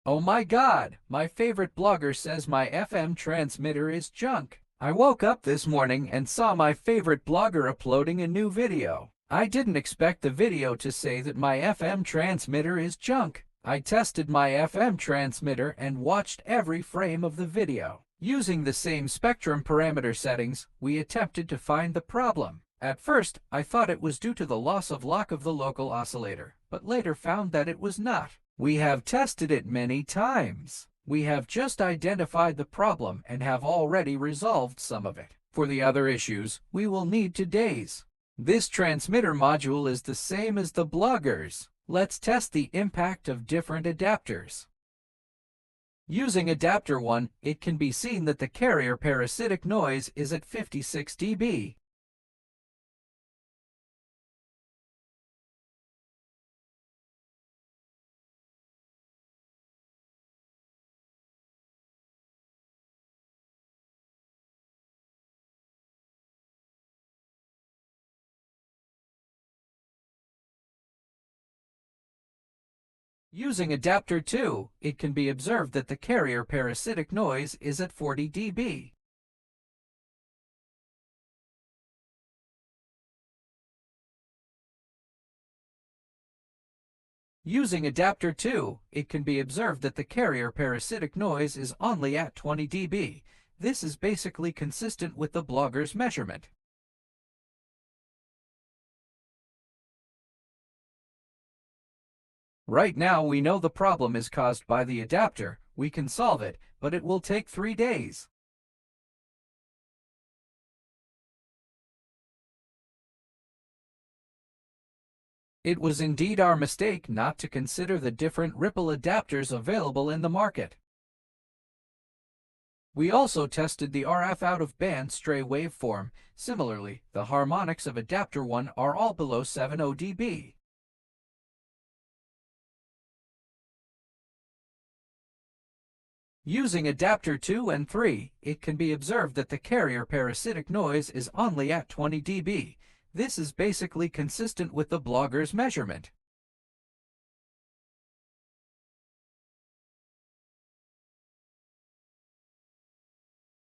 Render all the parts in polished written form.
Oh my God, my favorite blogger says my FM transmitter is junk. I woke up this morning and saw my favorite blogger uploading a new video. I didn't expect the video to say that my FM transmitter is junk. I tested my FM transmitter and watched every frame of the video. Using the same spectrum parameter settings, we attempted to find the problem. At first, I thought it was due to the loss of lock of the local oscillator, but later found that it was not. We have tested it many times. We have just identified the problem and have already resolved some of it. For the other issues, we will need 2 days. This transmitter module is the same as the blogger's. Let's test the impact of different adapters. Using adapter 1, it can be seen that the carrier parasitic noise is at 56 dB. Using adapter 2, it can be observed that the carrier parasitic noise is at 40 dB. Using adapter 2, it can be observed that the carrier parasitic noise is only at 20 dB. This is basically consistent with the blogger's measurement. Right now we know the problem is caused by the adapter. We can solve it, but it will take 3 days. It was indeed our mistake not to consider the different ripple adapters available in the market. We also tested the RF out-of-band stray waveform. Similarly, the harmonics of adapter 1 are all below 70 dB. Using adapter 2 and 3, it can be observed that the carrier parasitic noise is only at 20 dB. This is basically consistent with the blogger's measurement.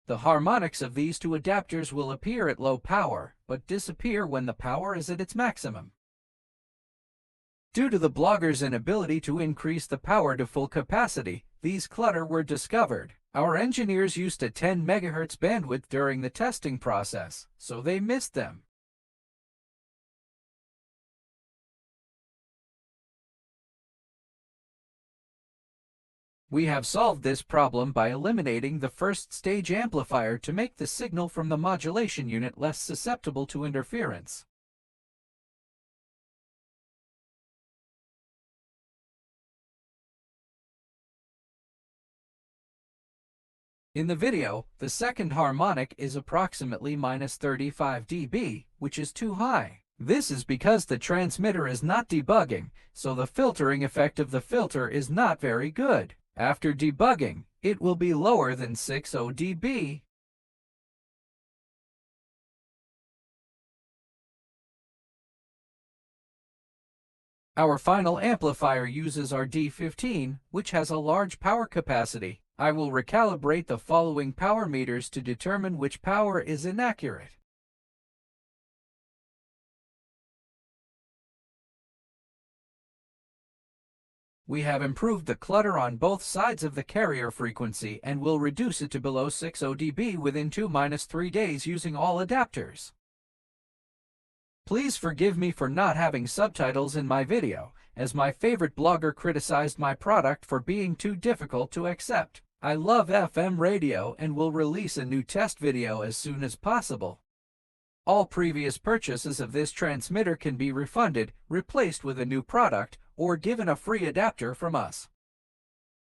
The harmonics of these 2 adapters will appear at low power, but disappear when the power is at its maximum. Due to the blogger's inability to increase the power to full capacity, these clutter were discovered. Our engineers used a 10 MHz bandwidth during the testing process, so they missed them. We have solved this problem by eliminating the first stage amplifier to make the signal from the modulation unit less susceptible to interference. In the video, the second harmonic is approximately -35 dB, which is too high. This is because the transmitter is not debugging, so the filtering effect of the filter is not very good. After debugging, it will be lower than 60 dB. Our final amplifier uses our GD-15, which has a large power capacity. I will recalibrate the following power meters to determine which power is inaccurate. We have improved the clutter on both sides of the carrier frequency and will reduce it to below 60 dB within 2–3 days using all adapters. Please forgive me for not having subtitles in my video, as my favorite blogger criticized my product for being too difficult to accept. I love FM radio and will release a new test video as soon as possible. All previous purchases of this transmitter can be refunded, replaced with a new product, or given a free adapter from us.